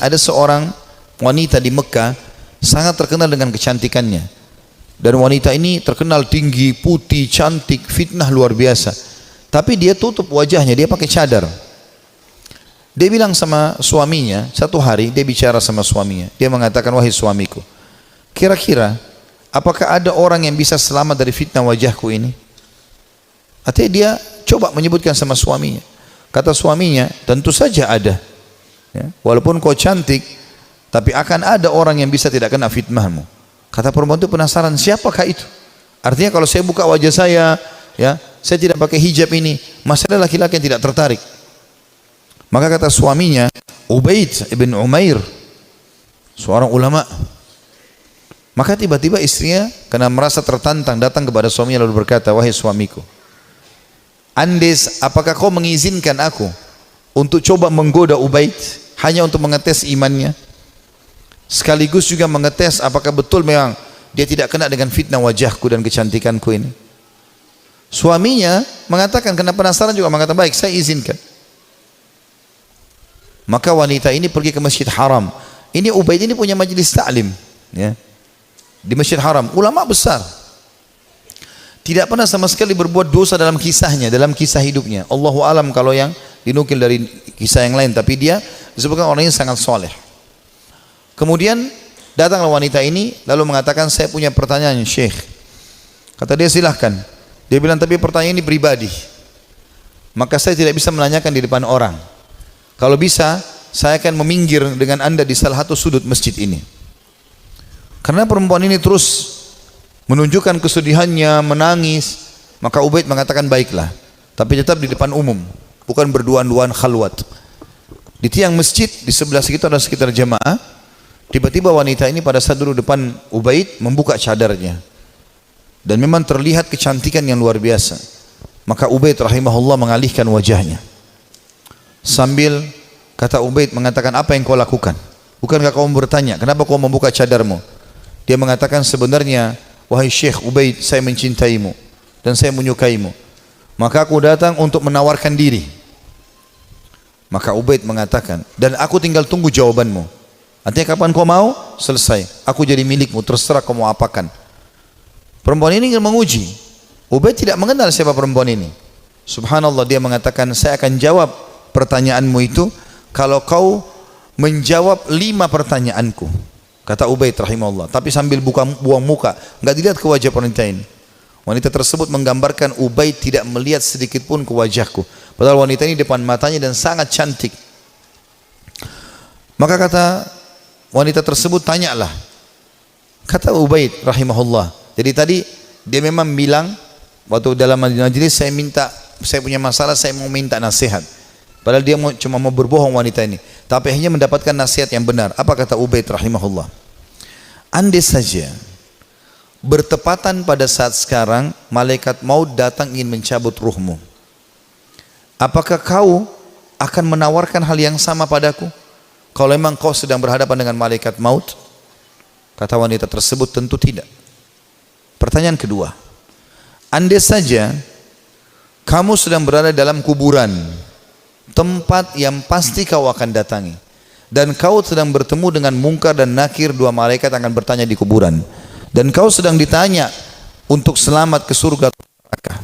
Ada seorang wanita di Mekah sangat terkenal dengan kecantikannya. Dan wanita ini terkenal tinggi, putih, cantik, fitnah luar biasa. Tapi dia tutup wajahnya, dia pakai cadar. Dia bilang sama suaminya, satu hari dia bicara sama suaminya. Dia mengatakan, wahai suamiku, kira-kira apakah ada orang yang bisa selamat dari fitnah wajahku ini? Artinya dia coba menyebutkan sama suaminya. Kata suaminya, tentu saja ada. Ya, walaupun kau cantik, tapi akan ada orang yang bisa tidak kena fitnahmu. Kata perempuan itu penasaran, siapakah itu? Artinya kalau saya buka wajah saya, ya, saya tidak pakai hijab ini, masih ada laki-laki yang tidak tertarik. Maka kata suaminya, Ubaid ibn Umair, seorang ulama. Maka tiba-tiba istrinya karena merasa tertantang datang kepada suaminya lalu berkata, wahai suamiku, Andes, apakah kau mengizinkan aku untuk coba menggoda Ubaid hanya untuk mengetes imannya? Sekaligus juga mengetes apakah betul memang dia tidak kena dengan fitnah wajahku dan kecantikanku ini. Suaminya mengatakan, kena penasaran juga, mengatakan, baik, saya izinkan. Maka wanita ini pergi ke Masjid Haram. Ini Ubaid ini punya majelis ta'lim, ya, di Masjid Haram, ulama besar. Tidak pernah sama sekali berbuat dosa dalam kisahnya, dalam kisah hidupnya. Allahu alam kalau yang dinukil dari kisah yang lain, tapi dia disebutkan orangnya sangat soleh. Kemudian datanglah wanita ini lalu mengatakan, saya punya pertanyaan Syekh. Kata dia, silahkan. Dia bilang, tapi pertanyaan ini pribadi, maka saya tidak bisa menanyakan di depan orang. Kalau bisa saya akan meminggir dengan anda di salah satu sudut masjid ini. Karena perempuan ini terus menunjukkan kesedihannya, menangis. Maka Ubaid mengatakan, baiklah, tapi tetap di depan umum, bukan berduaan-duaan khalwat. Di tiang masjid di sebelah situ ada sekitar jemaah. Tiba-tiba wanita ini pada saat duduk depan Ubaid membuka cadarnya, dan memang terlihat kecantikan yang luar biasa. Maka Ubaid rahimahullah mengalihkan wajahnya sambil kata Ubaid mengatakan, apa yang kau lakukan? Bukankah kau bertanya, kenapa kau membuka cadarmu? Dia mengatakan, sebenarnya wahai Syekh Ubaid, saya mencintaimu dan saya menyukaimu, maka aku datang untuk menawarkan diri. Maka Ubaid mengatakan, dan aku tinggal tunggu jawabanmu. Artinya kapan kau mau? Selesai, aku jadi milikmu, terserah kau mau apakan. Perempuan ini ingin menguji. Ubaid tidak mengenal siapa perempuan ini. Subhanallah, dia mengatakan, saya akan jawab pertanyaanmu itu kalau kau menjawab 5 pertanyaanku. Kata Ubaid rahimahullah, tapi sambil buang muka, nggak dilihat ke wajah wanita ini. Wanita tersebut menggambarkan Ubaid tidak melihat sedikit pun ke wajahku, padahal wanita ini depan matanya dan sangat cantik. Maka kata wanita tersebut, tanyalah. Kata Ubaid rahimahullah, jadi tadi dia memang bilang waktu dalam majelis, saya punya masalah, saya mau minta nasihat. Padahal dia cuma mau berbohong wanita ini, tapi hanya mendapatkan nasihat yang benar. Apa kata Ubaid rahimahullah? Andai saja bertepatan pada saat sekarang malaikat maut datang ingin mencabut ruhmu, apakah kau akan menawarkan hal yang sama padaku kalau memang kau sedang berhadapan dengan malaikat maut? Kata wanita tersebut, tentu tidak. Pertanyaan kedua, andai saja kamu sedang berada dalam kuburan, tempat yang pasti kau akan datangi, dan kau sedang bertemu dengan Munkar dan Nakir, 2 malaikat akan bertanya di kuburan, dan kau sedang ditanya untuk selamat ke surga atau neraka,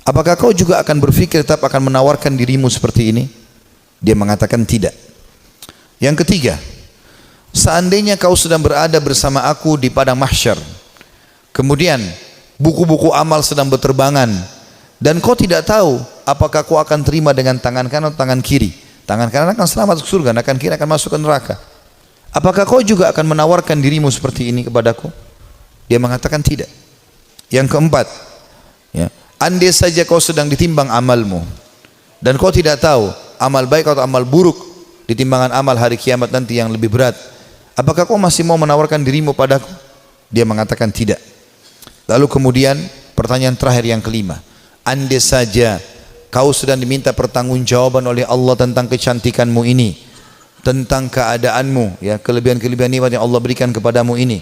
apakah kau juga akan berpikir tetap akan menawarkan dirimu seperti ini? Dia mengatakan tidak. Yang ketiga, seandainya kau sedang berada bersama aku di padang mahsyar, kemudian buku-buku amal sedang berterbangan, dan kau tidak tahu apakah kau akan terima dengan tangan kanan atau tangan kiri. Tangan kanan akan selamat ke surga, tangan kiri akan masuk ke neraka. Apakah kau juga akan menawarkan dirimu seperti ini kepadaku? Dia mengatakan tidak. Yang keempat, ya, andai saja kau sedang ditimbang amalmu dan kau tidak tahu amal baik atau amal buruk di timbangan amal hari kiamat nanti yang lebih berat, apakah kau masih mau menawarkan dirimu padaku? Dia mengatakan tidak. Lalu kemudian pertanyaan terakhir yang kelima, andai saja kau sedang diminta pertanggungjawaban oleh Allah tentang kecantikanmu ini, tentang keadaanmu, ya, kelebihan-kelebihan nikmat yang Allah berikan kepadamu ini,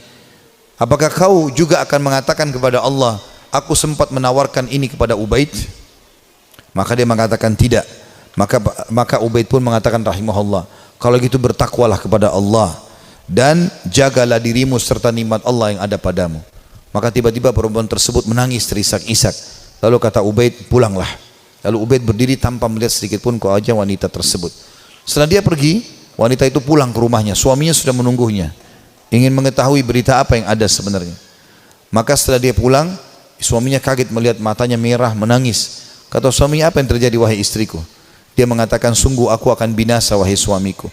apakah kau juga akan mengatakan kepada Allah, aku sempat menawarkan ini kepada Ubaid? Maka dia mengatakan tidak. Maka Ubaid pun mengatakan rahimahullah, Kalau gitu bertakwalah kepada Allah dan jagalah dirimu serta nikmat Allah yang ada padamu. Maka tiba-tiba perempuan tersebut menangis terisak-isak. Lalu kata Ubaid, pulanglah. Lalu Ubaid berdiri tanpa melihat sedikit pun ke wajah wanita tersebut. Setelah dia pergi, wanita itu pulang ke rumahnya. Suaminya sudah menunggunya, ingin mengetahui berita apa yang ada sebenarnya. Maka setelah dia pulang, suaminya kaget melihat matanya merah, menangis. Kata suaminya, apa yang terjadi wahai istriku? Dia mengatakan, sungguh aku akan binasa wahai suamiku.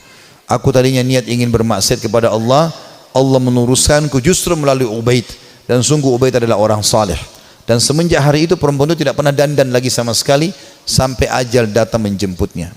Aku tadinya niat ingin bermaksiat kepada Allah, Allah menuruskanku justru melalui Ubaid. Dan sungguh Ubaid adalah orang saleh. Dan semenjak hari itu perempuan itu tidak pernah dandan lagi sama sekali sampai ajal datang menjemputnya.